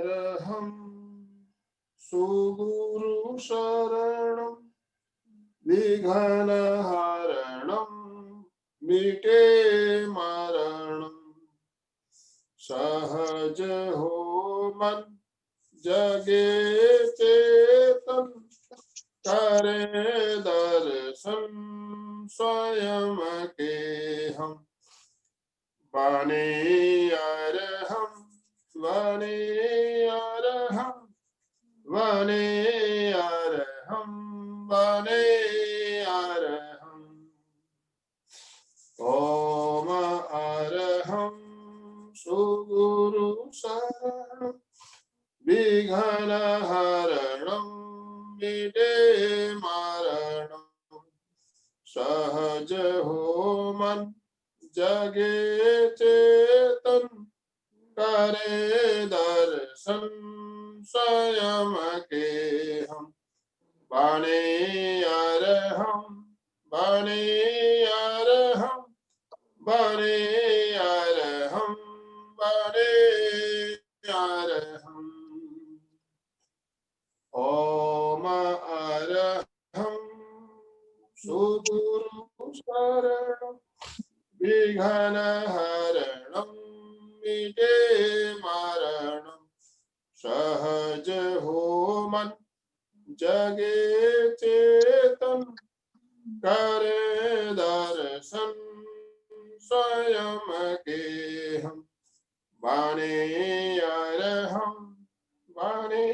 अर्हं सुगुरु शरणं विघ्नहरणं मिटे मरणं सहज हो मन जगे चेतन करे दर्शन स्वयं के हम बने अर्हं बने अर्हं बने अर्हं बने अर्हं ओम अर्हं सुगुरु शरणं विघ्नहरणं मिटे मरणं सहज हो मन जगे चेतन करे दर्शन स्वयं के हम बने अर्हं बने अर्हं बने अर्हं बने अर्हं ओम अर्हं सुगुरु शरणं विघ्नहरणं मिटे मरणं सहज हो मन जगे चेतन करे दर्शन स्वयं के हम बने अर्हं बने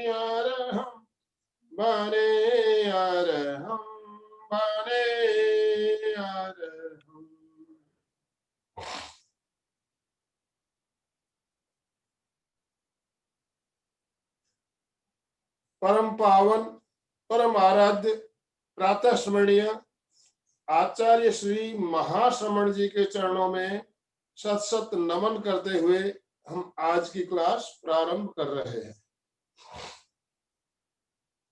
अर्हं बने अर्हं बने अर्हं। परम पावन परम आराध्य प्रातः स्मरणीय आचार्य श्री महाश्रमण जी के चरणों में सत सत नमन करते हुए हम आज की क्लास प्रारंभ कर रहे हैं।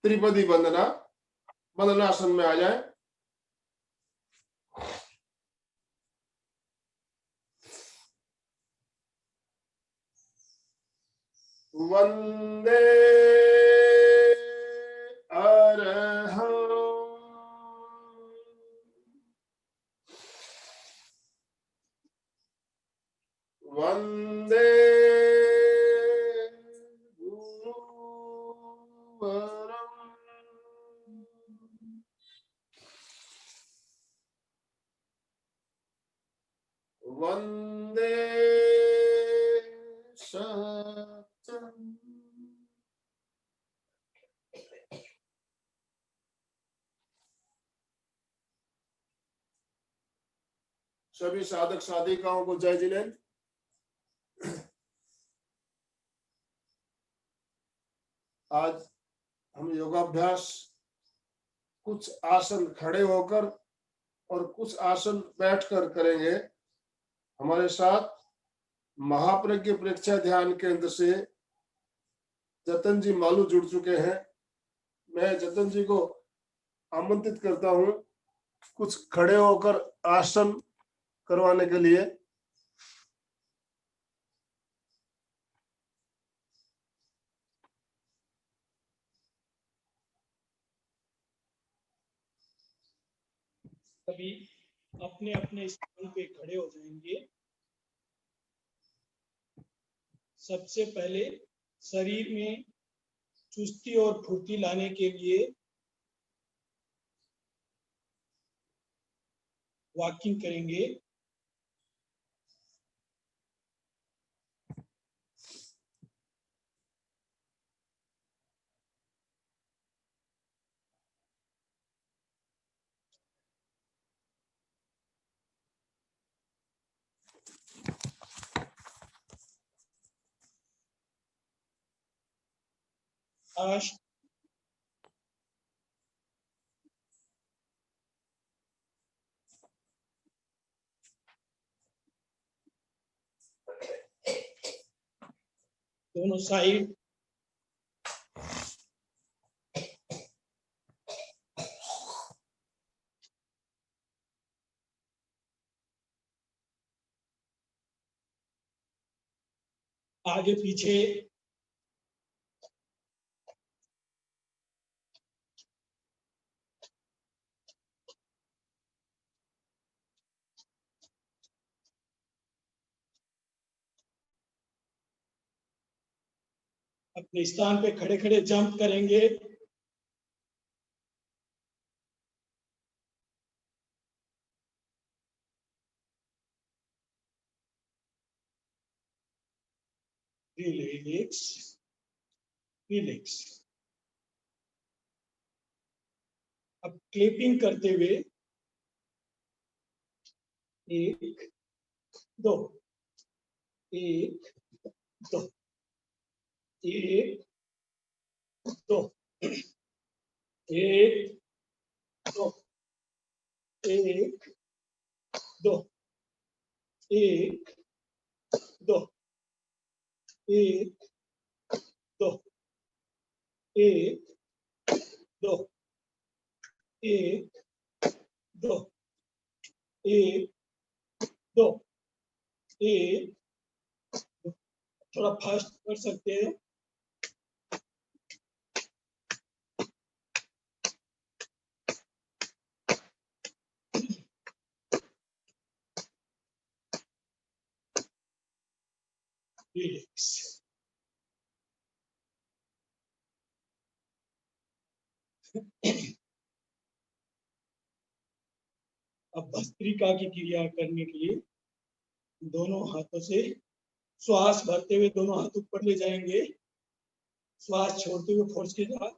त्रिपदी वंदना, वंदनासन में आ जाए। वंदे अर्हं वंदे गुरुवरं वंदे सत्यं सभी साधक साधिकाओं को जय जिनेन्द्र। आज हम योगाभ्यास कुछ आसन खड़े होकर और कुछ आसन बैठकर करेंगे। हमारे साथ महाप्रज्ञ प्रेक्षा ध्यान केंद्र से जतन जी मालू जुड़ चुके हैं। मैं जतन जी को आमंत्रित करता हूं कुछ खड़े होकर आसन करवाने के लिए। सभी अपने अपने स्थान पे खड़े हो जाएंगे। सबसे पहले शरीर में चुस्ती और फुर्ती लाने के लिए वॉकिंग करेंगे। अष्ट दोनों साइड आगे पीछे अपने स्थान पे खड़े खड़े जंप करेंगे। Relax relax. अब क्लिपिंग करते हुए 1 2 1 2 1 2 1 2 1 2 1 2 1 2 1 2 1 2 1 2 1। थोड़ा फास्ट कर सकते हैं। रिलैक्स। अब भस्त्रिका की क्रिया करने के लिए दोनों हाथों से श्वास भरते हुए दोनों हाथ ऊपर ले जाएंगे। श्वास छोड़ते हुए फोर्स के साथ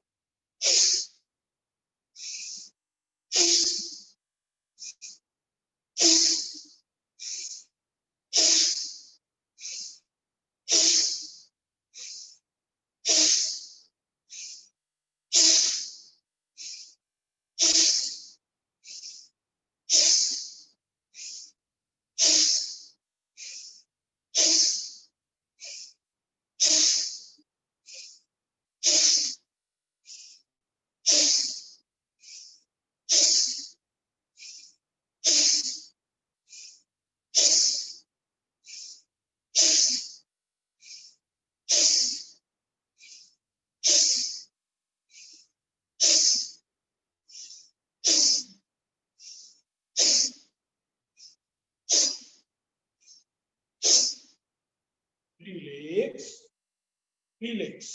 रिलैक्स रिलैक्स।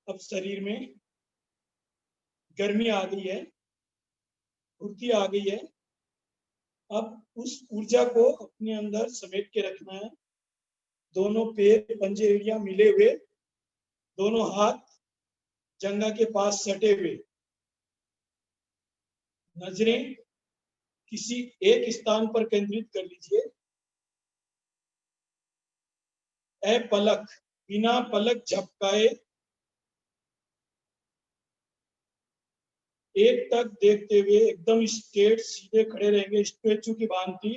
अब शरीर में गर्मी आ गई है, फुर्ती आ गई है। अब उस ऊर्जा को अपने अंदर समेट के रखना है। दोनों पैर पंजे एड़ियां मिले हुए, दोनों हाथ जंघा के पास सटे हुए, नजरें किसी एक स्थान पर केंद्रित कर लीजिए। ए पलक, बिना पलक झपकाए एक तक देखते हुए एकदम स्ट्रेट सीधे खड़े रहेंगे, स्टैचू की भांति।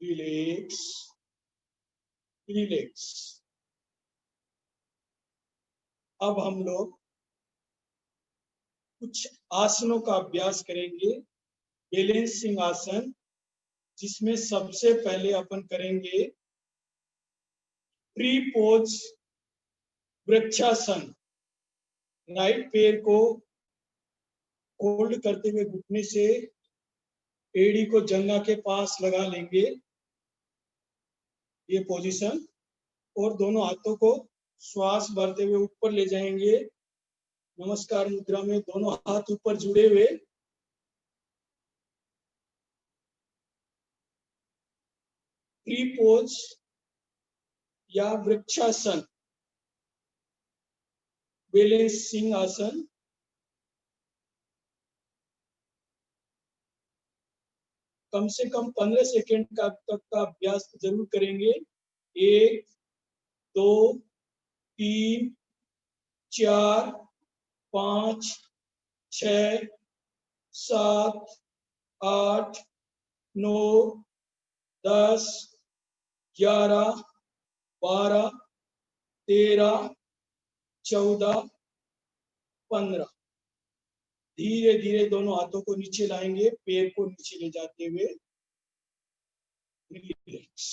Relax relax. अब हम लोग कुछ आसनों का अभ्यास करेंगे। बैलेंसिंग आसन, जिसमें सबसे पहले अपन करेंगे ट्री पोज वृक्षासन। राइट पैर को होल्ड करते हुए घुटने से एड़ी को जंघा के पास लगा लेंगे, ये पोजीशन। और दोनों हाथों को श्वास भरते हुए ऊपर ले जाएंगे। नमस्कार मुद्रा में दोनों हाथ ऊपर जुड़े हुए। ट्री पोज या वृक्षासन, बैलेंसिंग आसन। कम से कम 15 सेकेंड तक का अभ्यास जरूर करेंगे। 1 2 3 4, 5, 6, 7, 8, 9, 10, 11, 12, 13, 14, 15। धीरे धीरे दोनों हाथों को नीचे लाएंगे, पैर को नीचे ले जाते हुए रिलैक्स।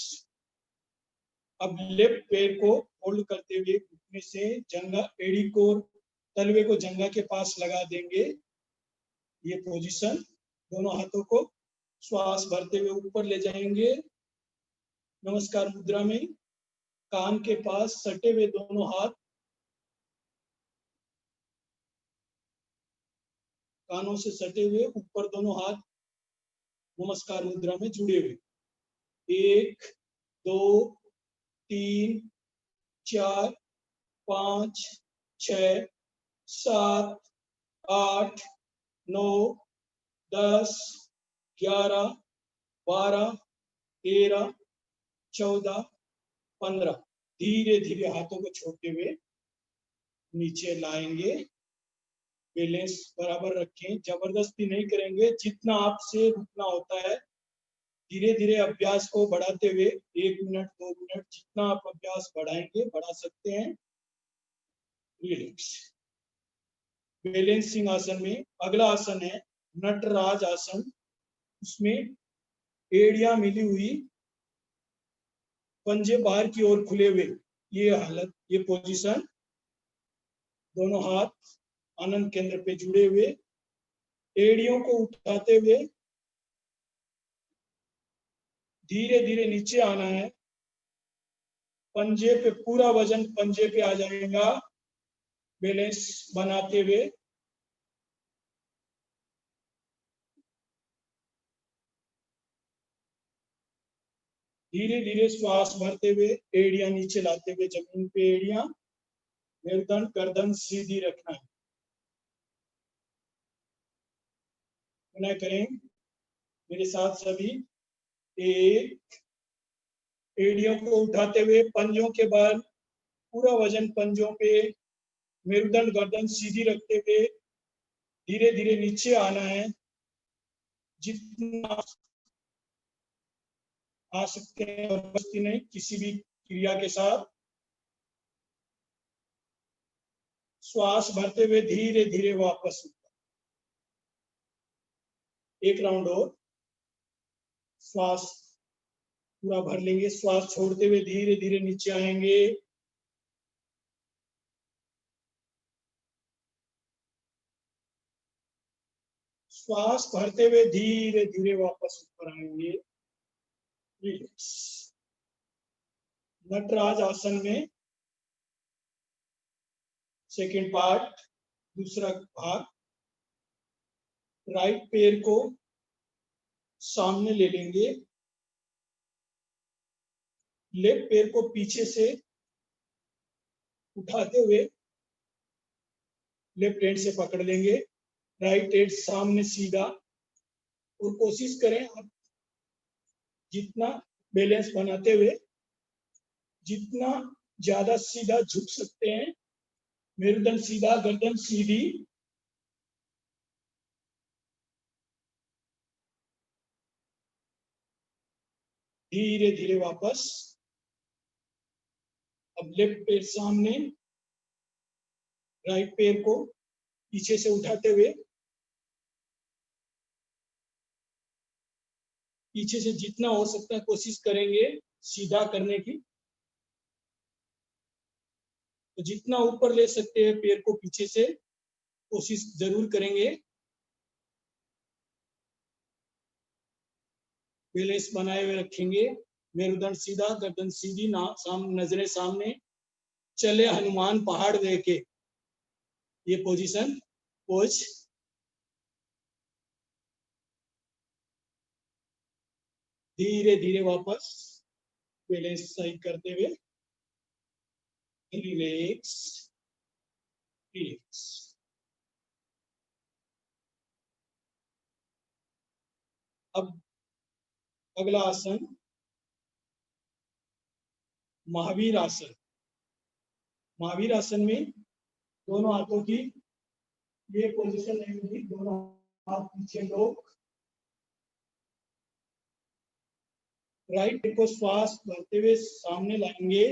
अब लेफ्ट पैर को होल्ड करते हुए घुटने से जंघा, एड़ी को, तलवे को जंघा के पास लगा देंगे। ये पोजीशन, दोनों हाथों को श्वास भरते हुए ऊपर ले जाएंगे। नमस्कार मुद्रा में कान के पास सटे हुए दोनों हाथ, कानों से सटे हुए ऊपर दोनों हाथ नमस्कार मुद्रा में जुड़े हुए। 1, 2, 3, 4, 5, 6, 7, 8, 9, 10, 11, 12, 13, 14, 15। धीरे धीरे हाथों को छोड़ते हुए नीचे लाएंगे। बैलेंस बराबर रखें, जबरदस्ती नहीं करेंगे, जितना आपसे रुकना होता है। धीरे धीरे अभ्यास को बढ़ाते हुए 1 मिनट 2 मिनट जितना आप अभ्यास बढ़ाएंगे बढ़ा सकते हैं। रिलैक्स। बैलेंसिंग आसन में अगला आसन है नटराज आसन। उसमें एड़ियां मिली हुई, पंजे बाहर की ओर खुले हुए, ये हालत, ये पोजीशन। दोनों हाथ आनंद केंद्र पे जुड़े हुए, एड़ियों को उठाते हुए धीरे धीरे नीचे आना है। पंजे पे पूरा वजन पंजे पे आ जाएगा। बैलेंस बनाते हुए धीरे धीरे श्वास भरते हुए एड़ियां नीचे लाते हुए जमीन पे एड़ियां, मेरुदंड गर्दन सीधी रखना है। पुनः करें मेरे साथ सभी। 1, एड़ियों को उठाते हुए पंजों के बल पूरा वजन पंजों पे, मेरुदंड गर्दन सीधी रखते हुए धीरे धीरे नीचे आना है। जितना आ सकते हैं, जबरदस्ती नहीं, किसी भी क्रिया के साथ श्वास भरते हुए धीरे धीरे वापस। एक राउंड और श्वास पूरा भर लेंगे। श्वास छोड़ते हुए धीरे धीरे नीचे आएंगे। श्वास भरते हुए धीरे धीरे वापस ऊपर आएंगे। रिलैक्स। नटराज आसन में सेकेंड पार्ट, दूसरा भाग। राइट पैर को सामने ले लेंगे, लेफ्ट पैर को पीछे से उठाते हुए लेफ्ट हैंड से पकड़ लेंगे। राइट हैंड सामने सीधा, और कोशिश करें आप जितना बैलेंस बनाते हुए जितना ज्यादा सीधा झुक सकते हैं। मेरुदंड सीधा, गर्दन सीधी। धीरे धीरे वापस। अब लेफ्ट पैर सामने, राइट पैर को पीछे से उठाते हुए पीछे से जितना हो सकता है कोशिश करेंगे सीधा करने की। तो जितना ऊपर ले सकते हैं पैर को पीछे से कोशिश जरूर करेंगे। बैलेंस बनाए हुए रखेंगे। मेरुदंड सीधा, गर्दन सीधी, नजरें सामने। चले हनुमान पहाड़ देखे, ये पोजीशन, पोज। धीरे धीरे वापस बैलेंस सही करते हुए रिलैक्स। रिलैक्स। अब अगला आसन महावीर आसन। महावीर आसन में दोनों हाथों की ये पोजीशन रहेगी, दोनों हाथ पीछे लो। राइट को श्वास भरते हुए सामने लाएंगे।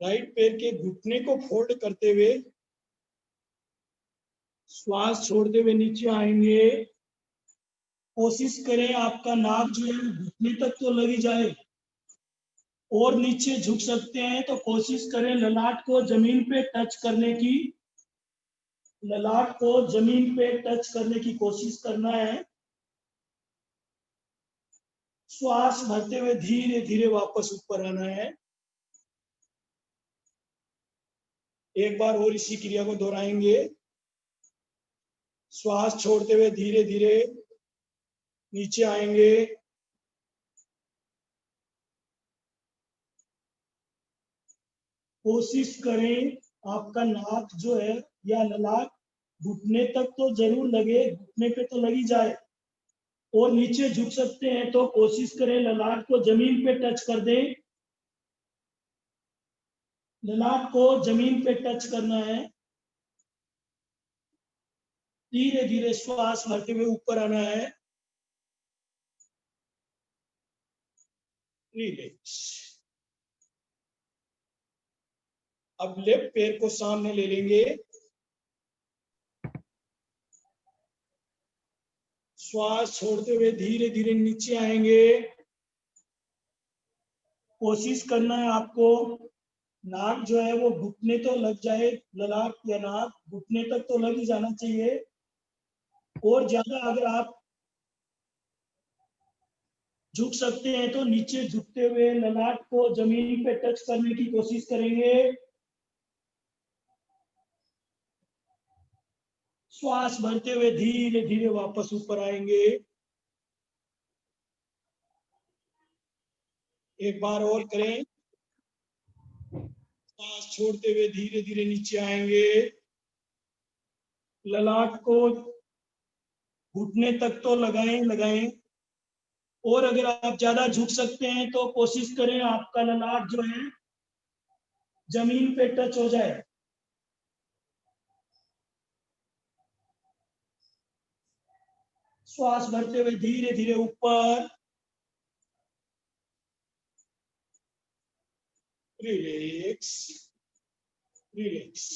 राइट पैर के घुटने को फोल्ड करते हुए श्वास छोड़ते हुए नीचे आएंगे। कोशिश करें आपका नाक जो है घुटने तक तो लगी जाए, और नीचे झुक सकते हैं तो कोशिश करें ललाट को जमीन पे टच करने की। ललाट को जमीन पे टच करने की कोशिश करना है। श्वास भरते हुए धीरे धीरे वापस ऊपर आना है। एक बार और इसी क्रिया को दोहराएंगे। श्वास छोड़ते हुए धीरे धीरे नीचे आएंगे। कोशिश करें आपका नाक जो है या ललाट घुटने तक तो जरूर लगे, घुटने पे तो लगी जाए, और नीचे झुक सकते हैं तो कोशिश करें ललाट को जमीन पे टच कर दें। ललाट को जमीन पे टच करना है। धीरे धीरे श्वास भरते हुए ऊपर आना है। रिलैक्स। अब लेफ्ट पैर को सामने ले लेंगे। श्वास छोड़ते हुए धीरे धीरे नीचे आएंगे। कोशिश करना है आपको नाक जो है वो घुटने तो लग जाए, ललाट या नाक घुटने तक तो लग ही जाना चाहिए। और ज्यादा अगर आप झुक सकते हैं तो नीचे झुकते हुए ललाट को जमीन पे टच करने की कोशिश करेंगे। श्वास भरते हुए धीरे धीरे वापस ऊपर आएंगे। एक बार और करें। श्वास छोड़ते हुए धीरे धीरे नीचे आएंगे। ललाट को घुटने तक तो लगाएं। और अगर आप ज्यादा झुक सकते हैं तो कोशिश करें आपका ललाट जो है जमीन पे टच हो जाए। श्वास भरते हुए धीरे धीरे ऊपर। Relax, relax.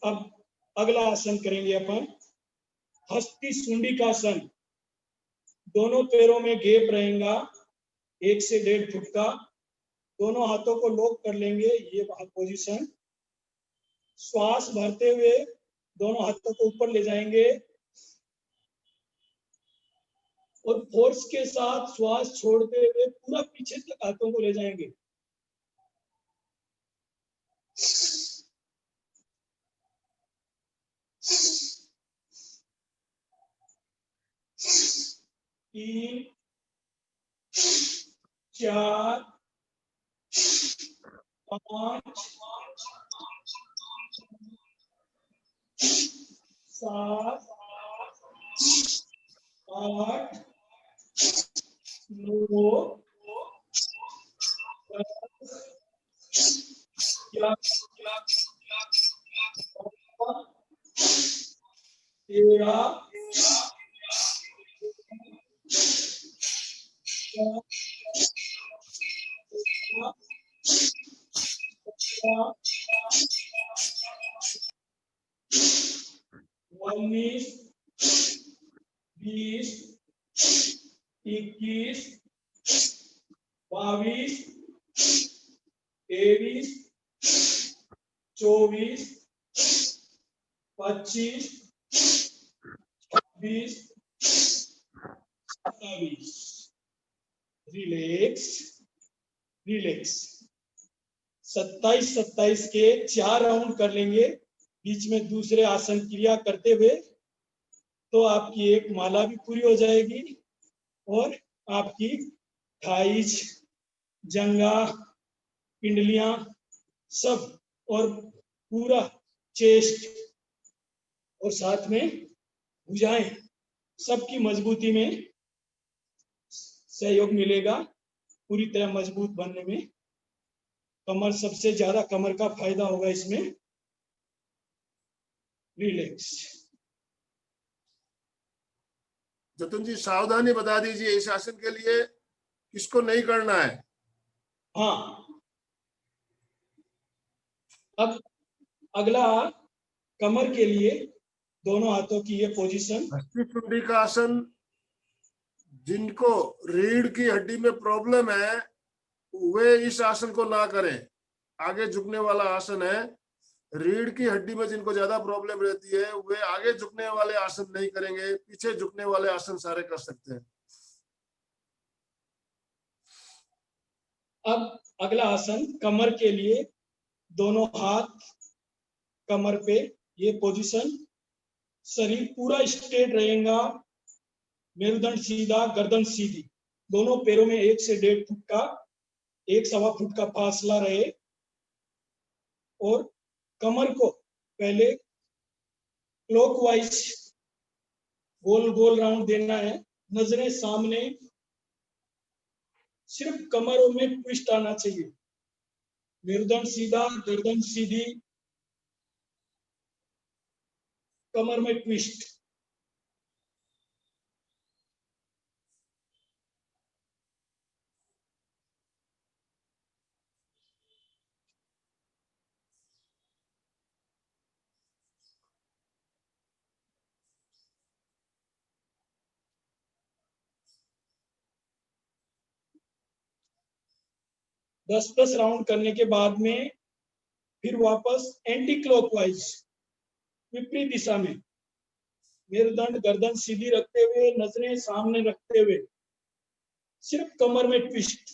अब अगला आसन करेंगे अपन, हस्ती सुंडी का आसन। दोनों पैरों में गैप रहेगा 1 से 1.5 फुट का। दोनों हाथों को लॉक कर लेंगे, ये पोजीशन। श्वास भरते हुए दोनों हाथों को ऊपर ले जाएंगे और फोर्स के साथ श्वास छोड़ते हुए पूरा पीछे तक हाथों को ले जाएंगे। तीन, 4, 5, 7, 8, 9, 19, 20, 21, 22, 23, 24, 25, 26, 27। Relax, relax. 27 के 4 राउंड कर लेंगे, बीच में दूसरे आसन क्रिया करते हुए, तो आपकी एक माला भी पूरी हो जाएगी और आपकी थाइज, जंगा, पिंडलियां सब, और पूरा चेस्ट और साथ में भुजाएं सबकी मजबूती में सहयोग मिलेगा पूरी तरह मजबूत बनने में। कमर सबसे ज्यादा, कमर का फायदा होगा इसमें। रिलैक्स। जतिन जी सावधानी बता दीजिए इस आसन के लिए किसको नहीं करना है। हाँ, अब अगला कमर के लिए दोनों हाथों की ये पोजीशन। हस्ती चुंडी का आसन, जिनको रीढ़ की हड्डी में प्रॉब्लम है वे इस आसन को ना करें। आगे झुकने वाला आसन है। रीढ़ की हड्डी में जिनको ज्यादा प्रॉब्लम रहती है वे आगे झुकने वाले आसन नहीं करेंगे, पीछे झुकने वाले आसन सारे कर सकते हैं। अब अगला आसन कमर के लिए, दोनों हाथ कमर पे, ये पोजीशन। शरीर पूरा स्ट्रेट रहेगा, मेरुदंड सीधा, गर्दन सीधी। दोनों पैरों में 1 से 1.5 फुट का, 1 सवा फुट का फासला रहे। और कमर को पहले क्लॉकवाइज गोल गोल राउंड देना है, नजरें सामने। सिर्फ कमरों में ट्विस्ट आना चाहिए, मेरुदंड सीधा, गर्दन सीधी, कमर में ट्विस्ट। दस राउंड करने के बाद में फिर वापस एंटी क्लॉकवाइज, विपरीत दिशा में, मेरुदंड गर्दन सीधी रखते हुए, नजरें सामने रखते हुए, सिर्फ कमर में ट्विस्ट।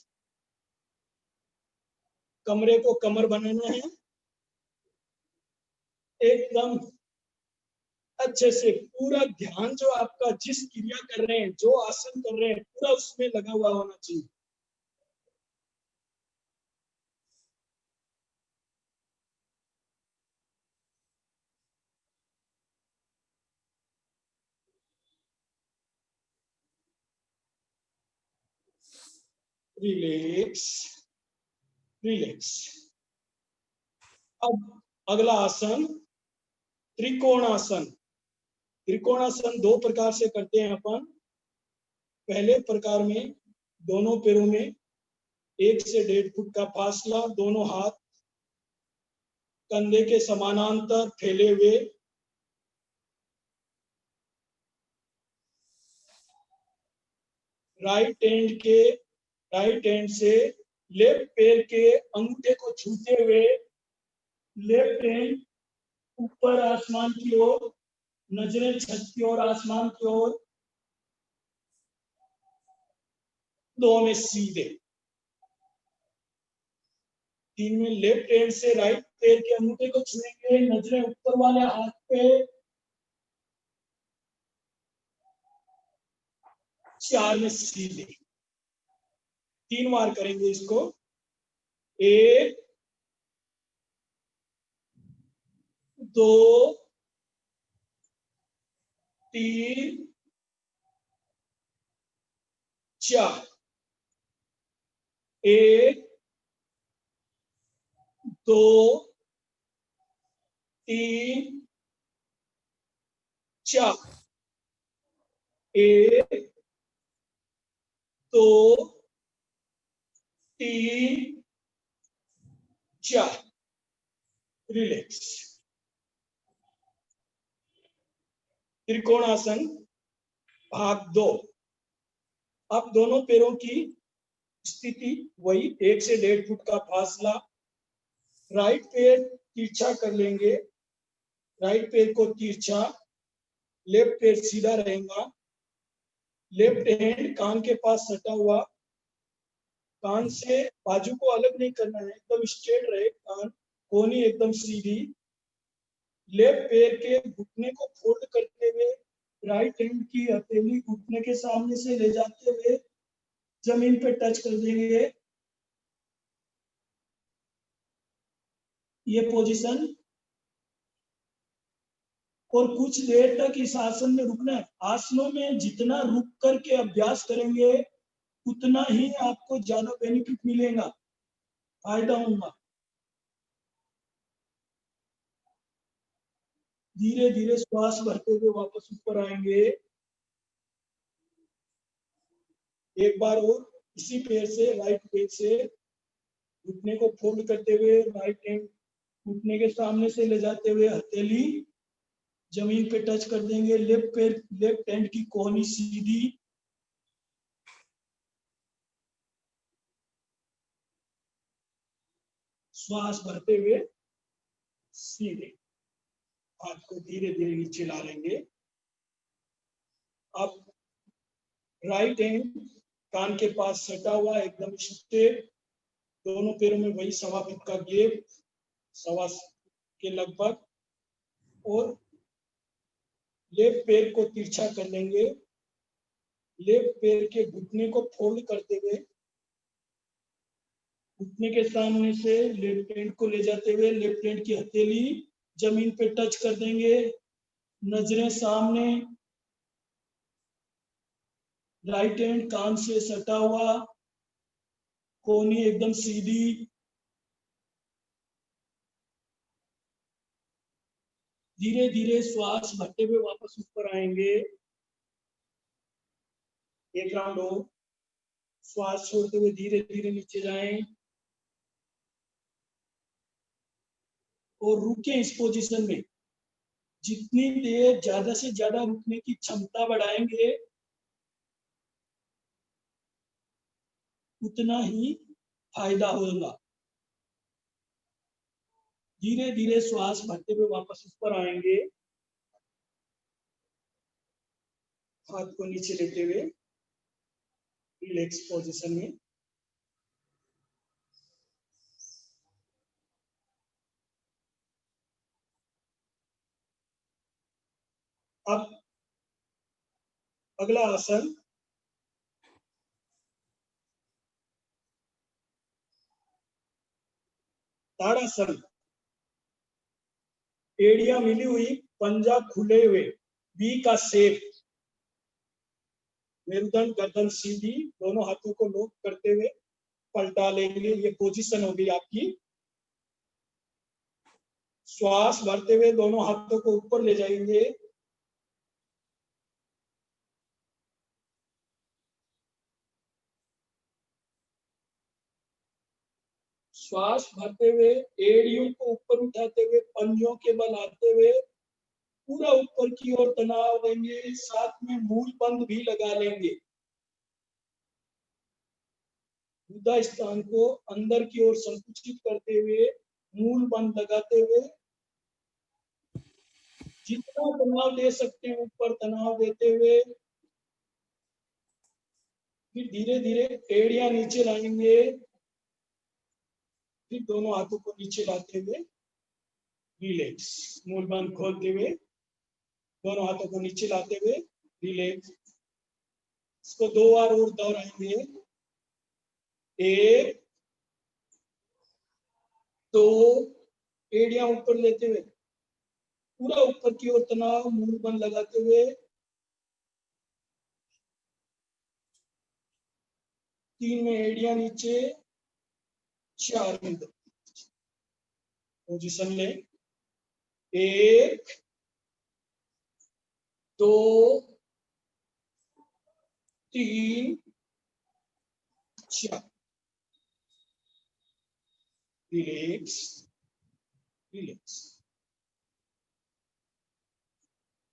कमरे को कमर बनाना है एकदम अच्छे से। पूरा ध्यान जो आपका जिस क्रिया कर रहे हैं, जो आसन कर रहे हैं, पूरा उसमें लगा हुआ होना चाहिए। Relax, relax. अब अगला आसन त्रिकोणासन। त्रिकोणासन 2 प्रकार से करते हैं अपन। पहले प्रकार में दोनों पैरों में 1 से 1.5 फुट का फासला, दोनों हाथ कंधे के समानांतर फैले हुए, राइट हैंड से लेफ्ट पैर के अंगूठे को छूते हुए, लेफ्ट हैंड ऊपर आसमान की ओर, नजरें छत की ओर, आसमान की ओर, दोनों में सीधे। 3 में लेफ्ट हैंड से राइट पैर के अंगूठे को छुएंगे, नजरें ऊपर वाले हाथ पे। 4 में सीधे। 3 बार करेंगे इसको। 1 2 3 4। 1 2 3 4। 1 2 3 4। रिलैक्स। त्रिकोणासन भाग 2। अब दोनों पैरों की स्थिति वही, 1 से 1.5 फुट का फासला। राइट पैर तिरछा कर लेंगे, राइट पैर को तिरछा, लेफ्ट पैर सीधा रहेगा। लेफ्ट हैंड कान के पास सटा हुआ, कान से बाजू को अलग नहीं करना है, एकदम स्ट्रेट रहे कान, कोहनी एकदम सीधी। लेफ्ट पैर के घुटने को फोल्ड करते हुए, राइट हैंड की हथेली घुटने के सामने से ले जाते हुए जमीन पे टच कर देंगे। ये पोजीशन। और कुछ देर तक इस आसन में रुकना है। आसनों में जितना रुक करके अभ्यास करेंगे उतना ही आपको ज्यादा बेनिफिट मिलेगा, फायदा होगा। धीरे धीरे श्वास भरते हुए वापस ऊपर आएंगे। एक बार और इसी पैर से, राइट पैर से घुटने को फोल्ड करते हुए राइट हैंड घुटने के सामने से ले जाते हुए हथेली जमीन पे टच कर देंगे। लेफ्ट हैंड की कोहनी सीधी, श्वास भरते हुए सीधे हाथ को धीरे धीरे नीचे ला लेंगे। अब राइट हैंड कान के पास सटा हुआ एकदम स्ट्रेट, दोनों पैरों में वही 1.25 फीट का गैप, 1.25 के लगभग, और लेफ्ट पैर को तिरछा कर लेंगे। लेफ्ट पैर के घुटने को फोल्ड करते हुए घुटने के सामने से लेफ्ट हैंड को ले जाते हुए लेफ्ट हैंड की हथेली जमीन पे टच कर देंगे। नजरें सामने, राइट हैंड कान से सटा हुआ, कोहनी एकदम सीधी। धीरे धीरे श्वास भरते हुए वापस ऊपर आएंगे। एक राउंड हो, श्वास छोड़ते हुए धीरे धीरे नीचे जाएं और रुके इस पोजीशन में। जितनी देर ज्यादा से ज्यादा रुकने की क्षमता बढ़ाएंगे उतना ही फायदा होगा। धीरे धीरे श्वास भरते हुए वापस ऊपर आएंगे, हाथ को नीचे लेते हुए रिलैक्स पोजीशन में। अब अगला आसन ताड़ासन। एड़ियां मिली हुई, पंजा खुले हुए, वी का शेप, मेरुदंड गर्दन सीधी, दोनों हाथों को लॉक करते हुए पलटा लेंगे। ये पोजीशन होगी आपकी। श्वास भरते हुए दोनों हाथों को ऊपर ले जाएंगे। श्वास भरते हुए एड़ियों को ऊपर उठाते हुए पंजों के बल आते हुए पूरा ऊपर की ओर तनाव देंगे। साथ में मूल बंद भी लगा लेंगे। गुदा स्थान को अंदर की ओर संकुचित करते हुए मूल बंद लगाते हुए जितना तनाव दे सकते हैं ऊपर तनाव देते हुए फिर धीरे धीरे एड़ियां नीचे लाएंगे। फिर दोनों हाथों को नीचे लाते हुए रिलैक्स, मूल बंद खोलते हुए दोनों हाथों को नीचे लाते हुए रिलैक्स। इसको 2 बार और दोहराएंगे। 1 2, एड़ियां ऊपर लेते हुए पूरा ऊपर की ओर तनाव, मूल बंद लगाते हुए 3 में एड़ियां नीचे, 4 में पोजीशन ले। 1 2 3 4, रिलैक्स रिलैक्स।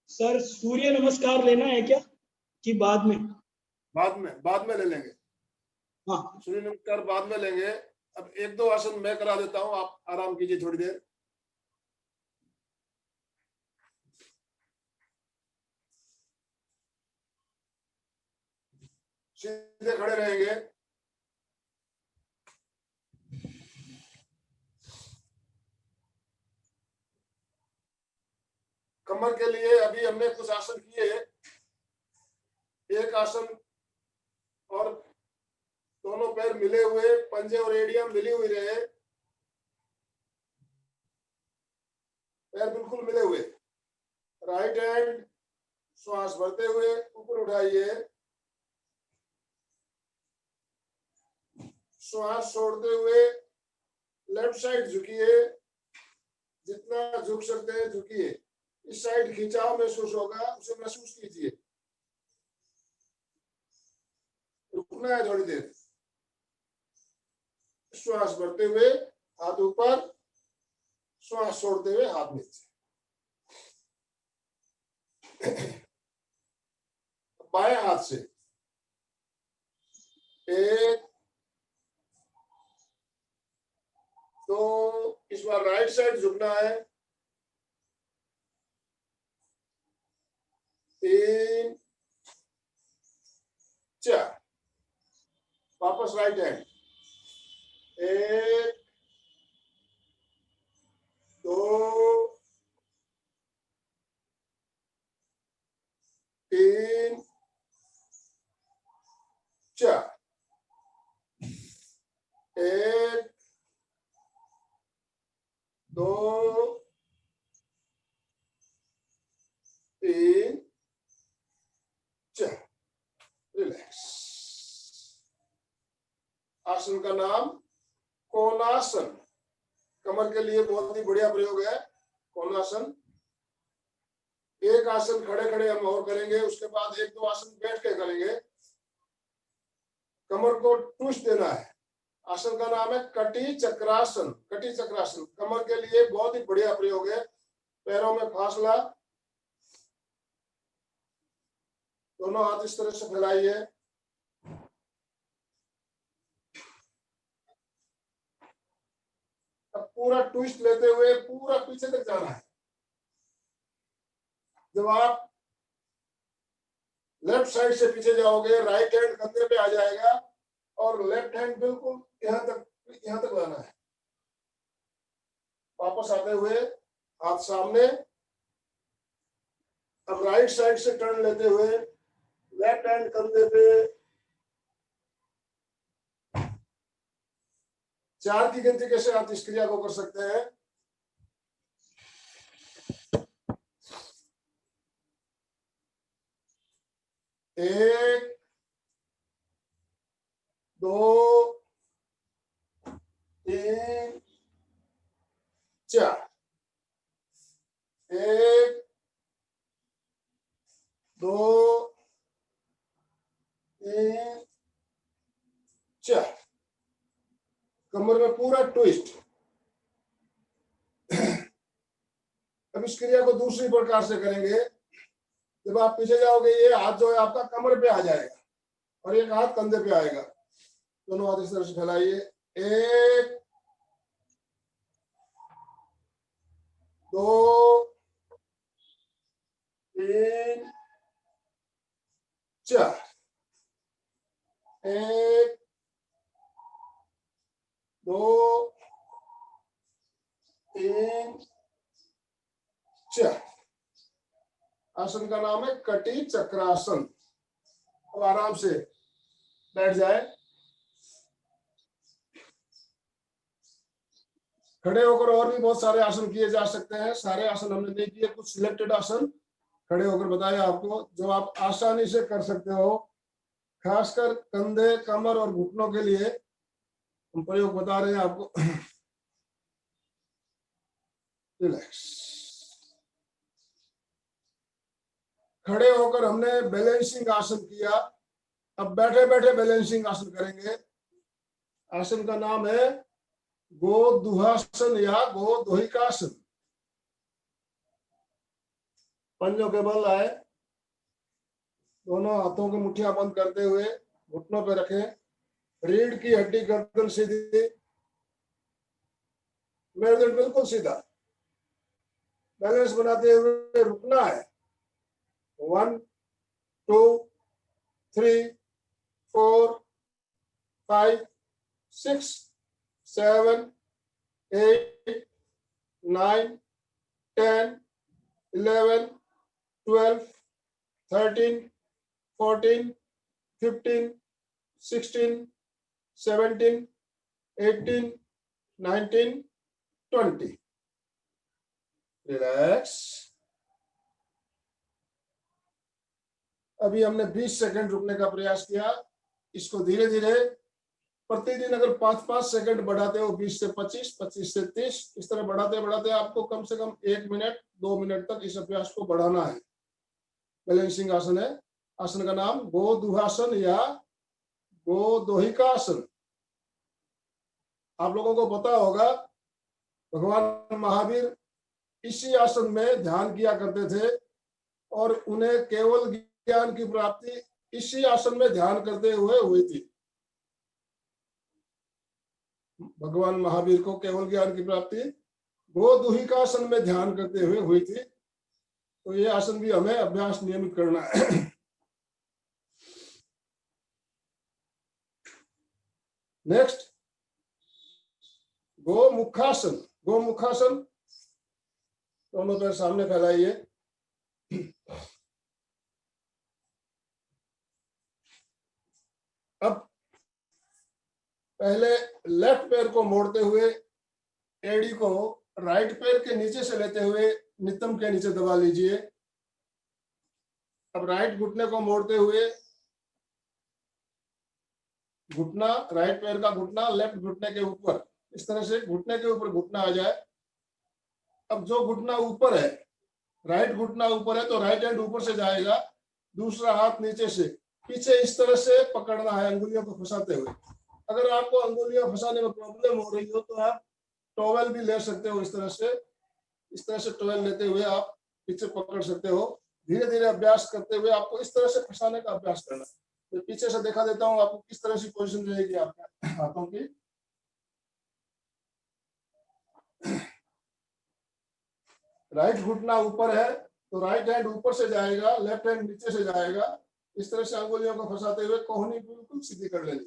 सर सूर्य नमस्कार लेना है क्या कि बाद में? बाद में ले लेंगे। हाँ, सूर्य नमस्कार बाद में लेंगे। अब 1-2 आसन मैं करा देता हूँ, आप आराम कीजिए थोड़ी देर। सीधे खड़े रहेंगे। कमर के लिए अभी हमने कुछ आसन किए। एक आसन और दोनों पैर मिले हुए, पंजे और एड़ियां मिली हुई रहे, पैर बिल्कुल मिले हुए। राइट हैंड श्वास भरते हुए ऊपर उठाइए। श्वास छोड़ते हुए लेफ्ट साइड झुकिए, जितना झुक सकते हैं झुकिए। इस साइड खिंचाव महसूस होगा, उसे महसूस कीजिए। रुकना है थोड़ी देर। श्वास भरते हुए हाथ ऊपर, श्वास छोड़ते हुए हाथ नीचे। बाएं हाथ से 1 2, इस बार राइट साइड झुकना है। 3 4, वापस राइट हैंड। 1 2 3 4, 1 2 3 4। रिलैक्स। आसन का नाम कोणासन। कमर के लिए बहुत ही बढ़िया प्रयोग है कोणासन। एक आसन खड़े खड़े हम और करेंगे, उसके बाद 1-2 आसन बैठ के करेंगे। कमर को ट्विस्ट देना है। आसन का नाम है कटी चक्रासन। कटी चक्रासन कमर के लिए बहुत ही बढ़िया प्रयोग है। पैरों में फासला, दोनों हाथ इस तरह से फैलाइए। अब पूरा ट्विस्ट लेते हुए पूरा पीछे तक जाना है। जब आप लेफ्ट साइड से पीछे जाओगे, राइट हैंड कंधे पे आ जाएगा और लेफ्ट हैंड बिल्कुल यहाँ तक लाना है। वापस आते हुए हाथ सामने। अब राइट साइड से टर्न लेते हुए लेफ्ट हैंड कंधे पे। 4 की गिनती कैसे आप इस क्रिया को कर सकते हैं? 1 2 3 4। 1 2 3 4। कमर में पूरा ट्विस्ट। अब इस क्रिया को दूसरी प्रकार से करेंगे। जब आप पीछे जाओगे, ये हाथ जो है आपका कमर पे आ जाएगा और एक हाथ कंधे पे आएगा। दोनों हाथ इस तरह से फैलाइए। 1 2 3 4। 1 2 3 4। आसन का नाम है कटी चक्रासन। अब आराम से बैठ जाए। खड़े होकर और भी बहुत सारे आसन किए जा सकते हैं। सारे आसन हमने नहीं किए, कुछ सिलेक्टेड आसन खड़े होकर बताए आपको, जो आप आसानी से कर सकते हो। खासकर कंधे, कमर और घुटनों के लिए हम प्रयोग बता रहे हैं आपको। रिलैक्स। खड़े होकर हमने बैलेंसिंग आसन किया। अब बैठे बैठे बैलेंसिंग आसन करेंगे। आसन का नाम है गोदुहासन या गोदोहिकासन। पंजों के बल आए, दोनों हाथों की मुट्ठियां बंद करते हुए घुटनों पे रखें। रीढ़ की हड्डी गर्दन सीधी, मेरुदंड बिल्कुल सीधा। बैलेंस बनाते हुए रुकना है। 1 2 3 4 5 6 7 8 9 10 11 12 13 14 15 16 17 18 19 20। रिलैक्स। अभी हमने 20 सेकंड रुकने का प्रयास किया। इसको धीरे धीरे प्रतिदिन अगर 5-5 सेकंड बढ़ाते हो, 20 से 25, 25 से 30, इस तरह बढ़ाते बढ़ाते आपको कम से कम 1 मिनट 2 मिनट तक इस अभ्यास को बढ़ाना है। बैलेंसिंग आसन है। आसन का नाम गोदुहासन या गोदोहिकासन। आप लोगों को पता होगा भगवान महावीर इसी आसन में ध्यान किया करते थे और उन्हें केवल ज्ञान की प्राप्ति इसी आसन में ध्यान करते हुए हुई थी। भगवान महावीर को केवल ज्ञान की प्राप्ति गोदुहिकासन में ध्यान करते हुए हुई थी। तो ये आसन भी हमें अभ्यास नियमित करना है। नेक्स्ट गोमुखासन। गोमुखासन, दोनों पैर सामने फैलाइए। अब पहले लेफ्ट पैर को मोड़ते हुए एड़ी को राइट पैर के नीचे से लेते हुए नितंब के नीचे दबा लीजिए। अब राइट घुटने को मोड़ते हुए घुटना, राइट पैर का घुटना लेफ्ट घुटने के ऊपर, इस तरह से घुटने के ऊपर घुटना आ जाए। अब जो घुटना ऊपर है, राइट घुटना ऊपर है तो राइट हैंड ऊपर से जाएगा, दूसरा हाथ नीचे से पीछे इस तरह से पकड़ना है अंगुलियों को फंसाते हुए। अगर आपको अंगुलियां फंसाने में प्रॉब्लम हो रही हो तो आप टॉवेल भी ले सकते हो। इस तरह से टॉवेल लेते हुए आप पीछे पकड़ सकते हो। धीरे धीरे अभ्यास करते हुए आपको इस तरह से फंसाने का अभ्यास करना है। तो पीछे से दिखा देता हूँ आपको किस तरह से पोजीशन रहेगी आपके हाथों की। राइट घुटना ऊपर है तो राइट हैंड ऊपर से जाएगा, लेफ्ट हैंड नीचे से जाएगा। इस तरह से अंगुलियों को फंसाते हुए कोहनी बिल्कुल सीधी कर लेनी।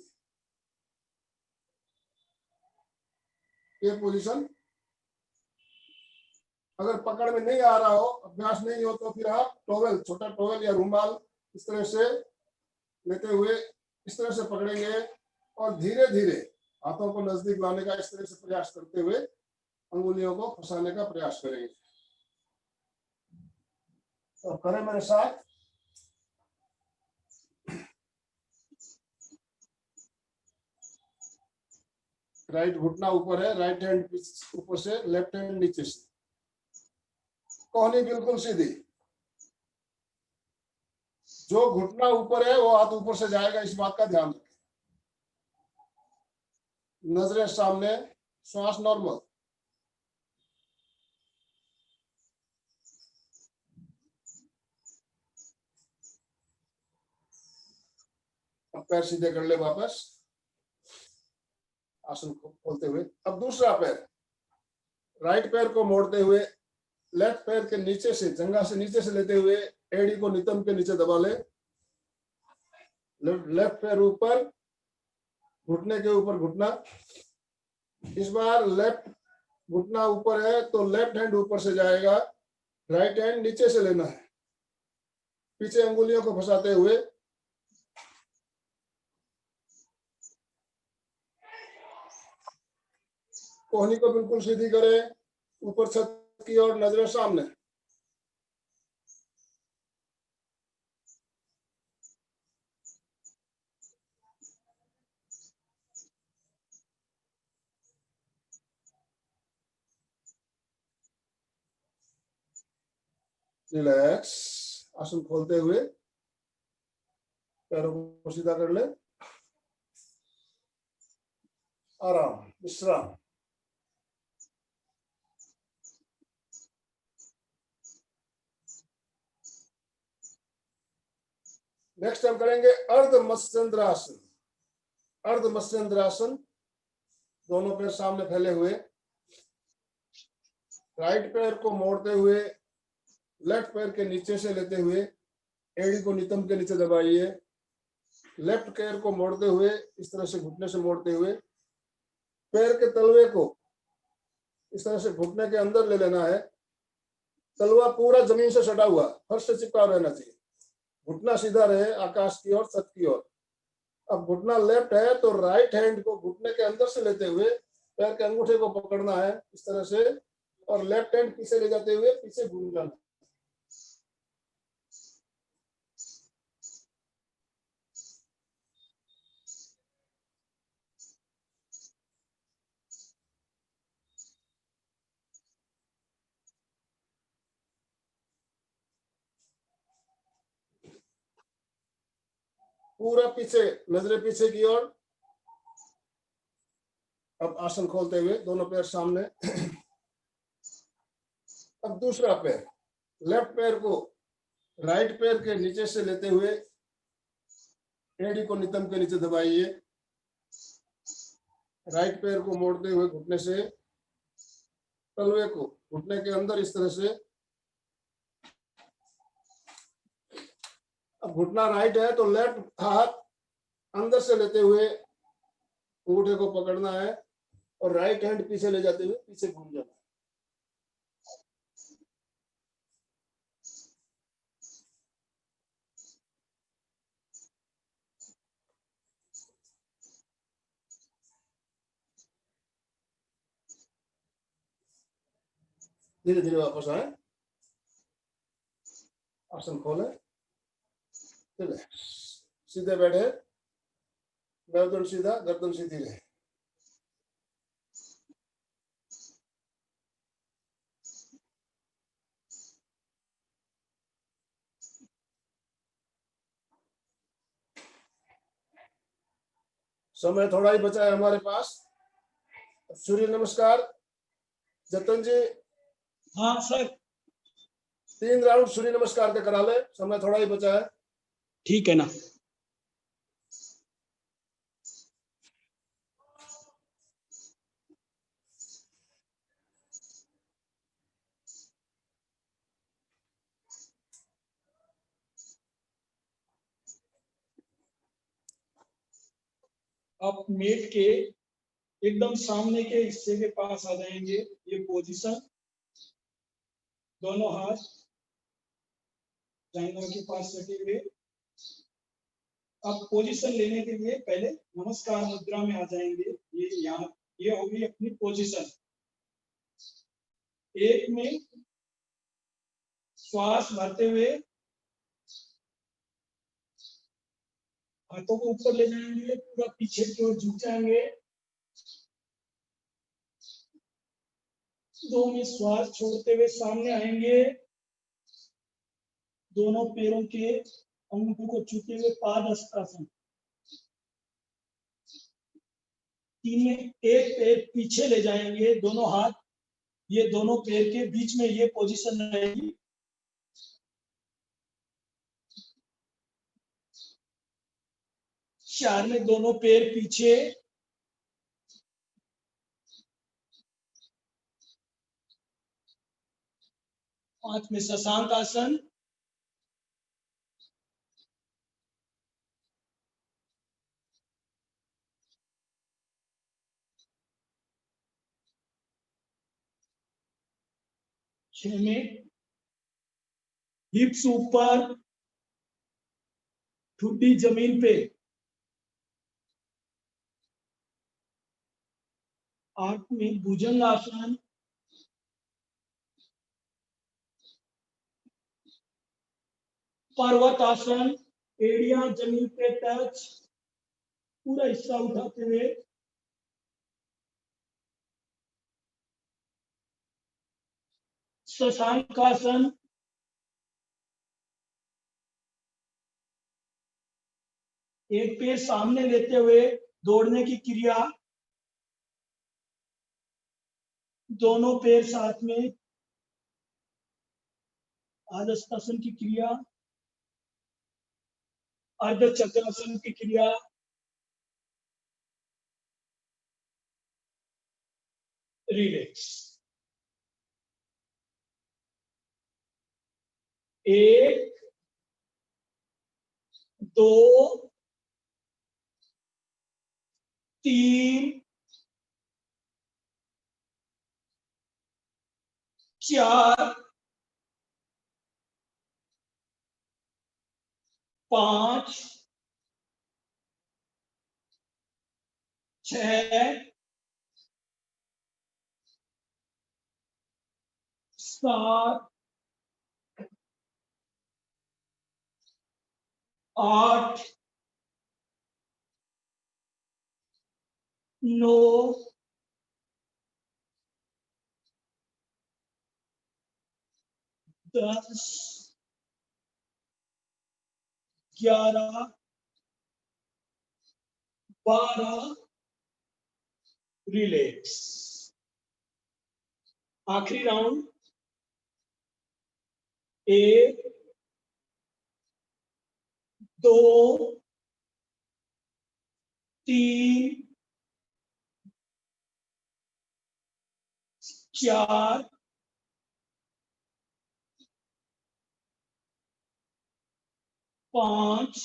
ये पोजीशन अगर पकड़ में नहीं आ रहा हो, अभ्यास नहीं हो, तो फिर आप टॉवेल, छोटा टॉवेल या रुमाल इस तरह से लेते हुए इस तरह से पकड़ेंगे और धीरे धीरे हाथों को नजदीक लाने का इस तरह से प्रयास करते हुए अंगुलियों को फंसाने का प्रयास करेंगे। तो करें मेरे साथ। राइट घुटना ऊपर है, राइट हैंड ऊपर से, लेफ्ट हैंड नीचे से, कोहनी बिल्कुल सीधी। जो घुटना ऊपर है वो हाथ ऊपर से जाएगा, इस बात का ध्यान रखें। नजरें सामने, श्वास नॉर्मल। अब पैर सीधे कर ले वापस, आसन को खोलते हुए। अब दूसरा पैर, राइट पैर को मोड़ते हुए लेफ्ट पैर के नीचे से, जंघा से नीचे से लेते हुए एड़ी को नितंब के नीचे दबा ले। लेफ्ट पैर ऊपर, घुटने के ऊपर घुटना। इस बार लेफ्ट घुटना ऊपर है तो लेफ्ट हैंड ऊपर से जाएगा, राइट हैंड नीचे से लेना है, पीछे अंगुलियों को फंसाते हुए। कोहनी को बिल्कुल सीधी करें, ऊपर छत की ओर, नजरें सामने। रिलैक्स, आसन खोलते हुए पैरों को सीधा कर ले। आराम, विश्राम। नेक्स्ट हम करेंगे अर्ध मत्स्येंद्रासन। अर्ध मत्स्येंद्रासन, दोनों पैर सामने फैले हुए, राइट पैर को मोड़ते हुए लेफ्ट पैर के नीचे से लेते हुए एड़ी को नितंब के नीचे दबाइए। लेफ्ट पैर को मोड़ते हुए इस तरह से घुटने से मोड़ते हुए पैर के तलवे को इस तरह से घुटने के अंदर ले लेना है। तलवा पूरा जमीन से सटा हुआ, फर्श से चिपका रहना चाहिए। घुटना सीधा रहे आकाश की ओर, छत की ओर। अब घुटना लेफ्ट है तो राइट हैंड को घुटने के अंदर से लेते हुए पैर के अंगूठे को पकड़ना है इस तरह से, और लेफ्ट हैंड पीछे ले जाते हुए पीछे घूम जाना। पूरा पीछे, नजरें पीछे की ओर। अब आसन खोलते हुए दोनों पैर सामने। अब दूसरा पैर, लेफ्ट पैर को राइट पैर के नीचे से लेते हुए एड़ी को नितंब के नीचे दबाइए। राइट पैर को मोड़ते हुए घुटने से तलवे को घुटने के अंदर इस तरह से। अब घुटना राइट है तो लेफ्ट हाथ अंदर से लेते हुए अंगूठे को पकड़ना है और राइट हैंड पीछे ले जाते हुए पीछे घूम जाना है। धीरे धीरे वापस आए, आसन खोले, चले, सीधे बैठे, गर्दन सीधा, गर्दन सीधी रहे। समय थोड़ा ही बचा है हमारे पास। सूर्य नमस्कार जतन जी। हाँ सर। 3 राउंड सूर्य नमस्कार के करा ले, समय थोड़ा ही बचा है। ठीक है ना। आप मेट के एकदम सामने के हिस्से के पास आ जाएंगे। ये पोजीशन, दोनों हाथ जांघों के पास रखे हुए। अब पोजीशन लेने के लिए पहले नमस्कार मुद्रा में आ जाएंगे। ये यहाँ, ये होगी अपनी पोजीशन। एक में श्वास भरते हुए हाथों को ऊपर ले जाएंगे, पूरा पीछे की ओर झुक जाएंगे। 2 में श्वास छोड़ते हुए सामने आएंगे, दोनों पैरों के अंगूठों को छूते हुए पादहस्तासन। 3 में एक पैर पीछे ले जाएंगे, दोनों हाथ ये दोनों पैर के बीच में ये पोजीशन रहेगी। 4 में दोनों पैर पीछे। 5 में शशांक आसन। 6 में हिप्स ऊपर, ठुड्डी जमीन पे। 8 में भुजंग आसन। 'पर्वत आसन', एड़ियां जमीन पे टच, पूरा हिस्सा उठाते हुए। 'शशांक आसन', एक पैर सामने लेते हुए दौड़ने की क्रिया, दोनों पैर साथ में आदस्तासन की क्रिया, अर्ध चक्रासन की क्रिया। रिलैक्स। 1, 2, 3, 4, 5, 6, 7, 8, 9, 10, 11, 12 रिलैक्स। आखिरी राउंड 1 2 3 4 5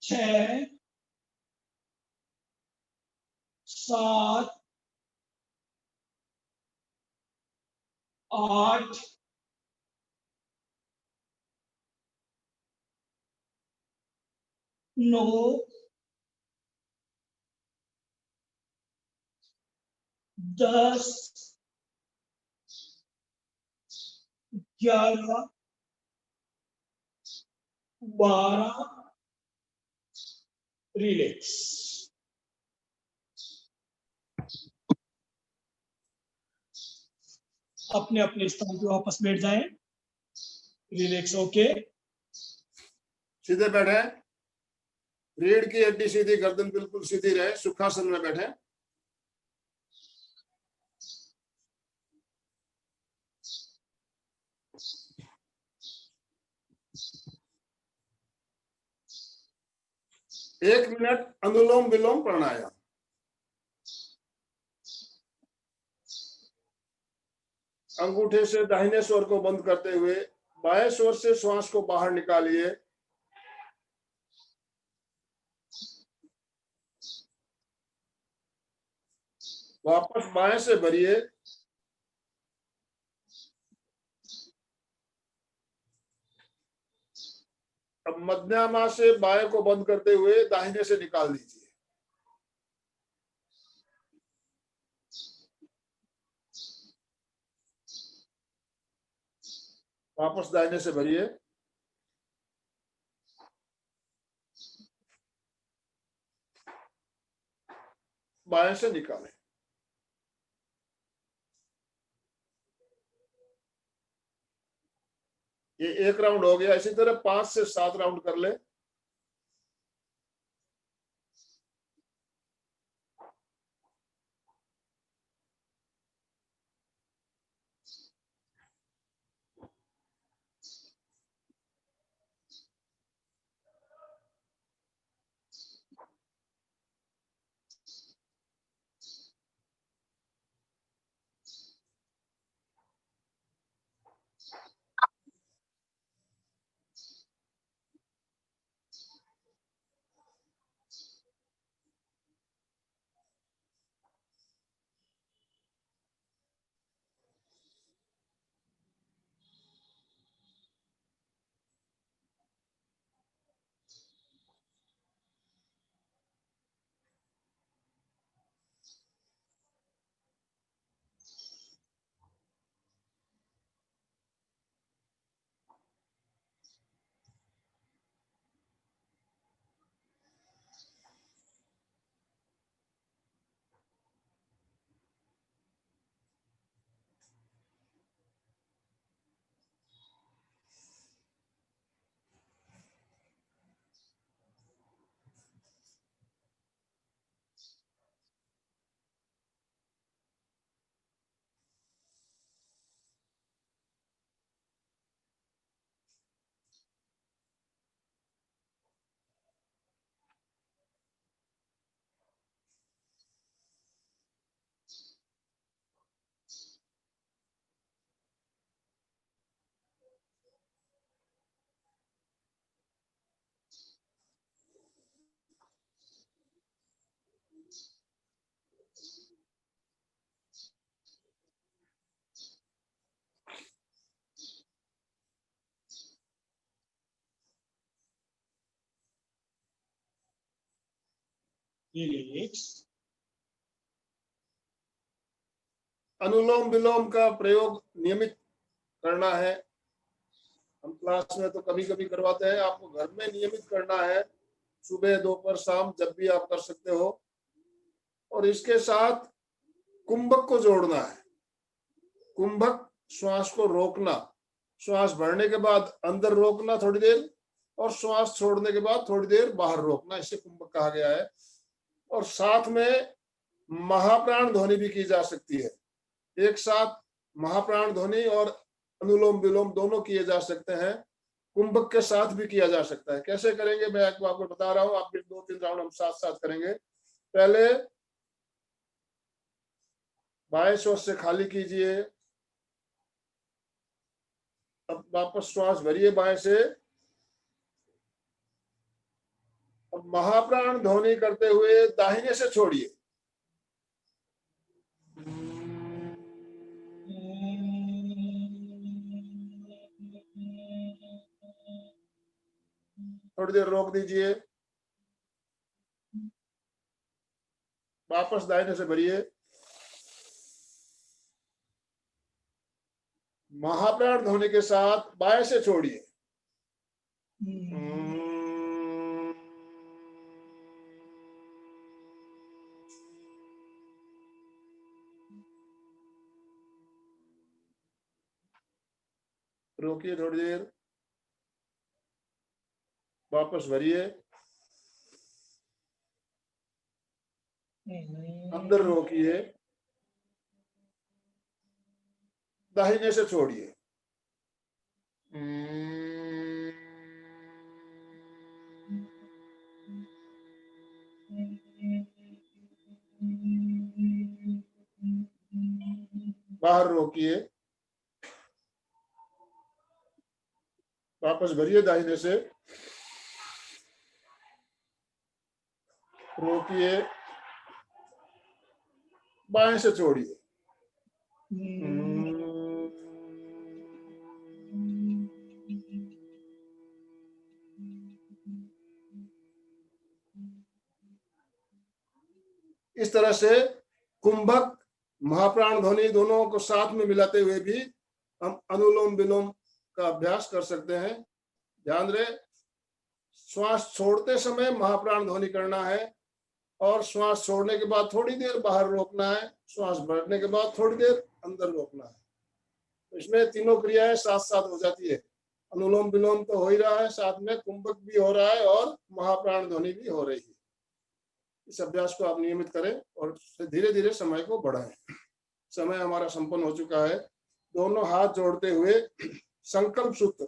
6 7 8 9 10 11 12 रिलैक्स। अपने अपने स्थान पे वापस बैठ जाएं। रिलैक्स होके सीधे बैठे, रीढ़ की हड्डी सीधी, गर्दन बिल्कुल सीधी रहे, सुखासन में बैठे। एक मिनट अनुलोम विलोम प्राणायाम। अंगूठे से दाहिने स्वर को बंद करते हुए बाएं स्वर से श्वास को बाहर निकालिए। वापस बाएं से भरिए। अब मध्यमा से बाएं को बंद करते हुए दाहिने से निकाल दीजिए। वापस दाहिने से भरिए। बाएं से निकालें। ये एक राउंड हो गया। इसी तरह 5 से 7 राउंड कर ले। रिलैक्स। अनुलोम विलोम का प्रयोग नियमित करना है। हम क्लास में तो कभी कभी करवाते हैं, आपको घर में नियमित करना है। सुबह दोपहर शाम जब भी आप कर सकते हो। और इसके साथ कुंभक को जोड़ना है। कुंभक श्वास को रोकना, श्वास भरने के बाद अंदर रोकना थोड़ी देर, और श्वास छोड़ने के बाद थोड़ी देर बाहर रोकना, इसे कुंभक कहा गया है। और साथ में महाप्राण ध्वनि भी की जा सकती है। एक साथ महाप्राण ध्वनि और अनुलोम विलोम दोनों किए जा सकते हैं। कुंभक के साथ भी किया जा सकता है। कैसे करेंगे मैं आपको बता रहा हूं, आप भी 2-3 राउंड हम साथ साथ करेंगे। पहले बाएं श्वास से खाली कीजिए, अब वापस श्वास भरिए बाएं से। अब महाप्राण ध्वनि करते हुए दाहिने से छोड़िए। थोड़ी देर रोक दीजिए, वापस दाहिने से भरिए। महाप्राण ध्वनि के साथ बाएं से छोड़िए। रोकिए थोड़ी देर, वापस भरिए। अंदर रोकिए, दाहिने से छोड़िए। बाहर रोकिए, वापस भरिए दाहिने से। रोकिए, बाएं से छोड़िए। इस तरह से कुंभक महाप्राण ध्वनि दोनों को साथ में मिलाते हुए भी हम अनुलोम विलोम का अभ्यास कर सकते हैं। ध्यान रहे, श्वास छोड़ते समय महाप्राण ध्वनि करना है और श्वास छोड़ने के बाद थोड़ी देर बाहर रोकना है। श्वास भरने के बाद थोड़ी देर अंदर रोकना है। तो इसमें तीनों क्रियाएं साथ साथ हो जाती है। अनुलोम विलोम तो हो ही रहा है, साथ में कुंभक भी हो रहा है और महाप्राण ध्वनि भी हो रही है। इस अभ्यास को आप नियमित करें और धीरे धीरे समय को बढ़ाएं। समय हमारा संपन्न हो चुका है। दोनों हाथ जोड़ते हुए संकल्प सूत्र,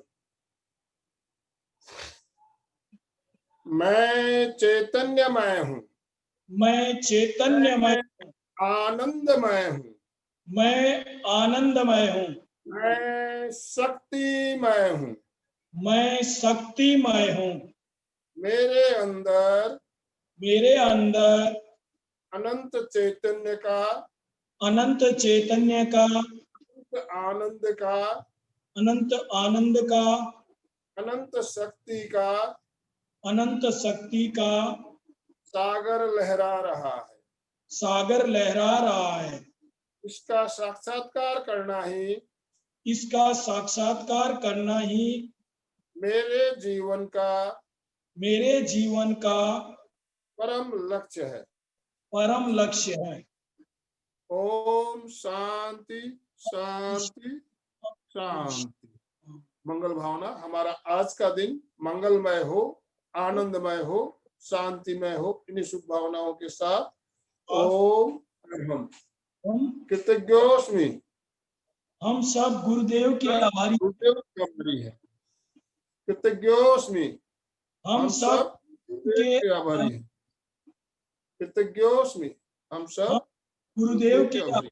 मैं चैतन्यमय हूँ, मैं चैतन्यमय, आनंदमय हूँ, मैं आनंदमय हूँ, मैं शक्तिमय हूँ, मैं शक्तिमय हूँ, मेरे अंदर अनंत चैतन्य का, अनंत चैतन्य का, आनंद का, अनंत आनंद का, अनंत शक्ति का, अनंत शक्ति का सागर लहरा रहा है। सागर लहरा रहा है। इसका साक्षात्कार करना ही, इसका साक्षात्कार करना ही मेरे जीवन का परम लक्ष्य है। परम लक्ष्य है। ओम शांति शांति शांति। मंगल भावना। हमारा आज का दिन मंगलमय हो, आनंदमय हो, शांतिमय हो। इन्हीं शुभ भावनाओं के साथ ओम अहम कृतज्ञोस्मि। हम सब गुरुदेव के आभारी, गुरुदेव की आभारी है। कृतज्ञोस्मि, हम सब गुरुदेव के आभारी हैं। कृतज्ञोस्मि, हम सब गुरुदेव के आभारी।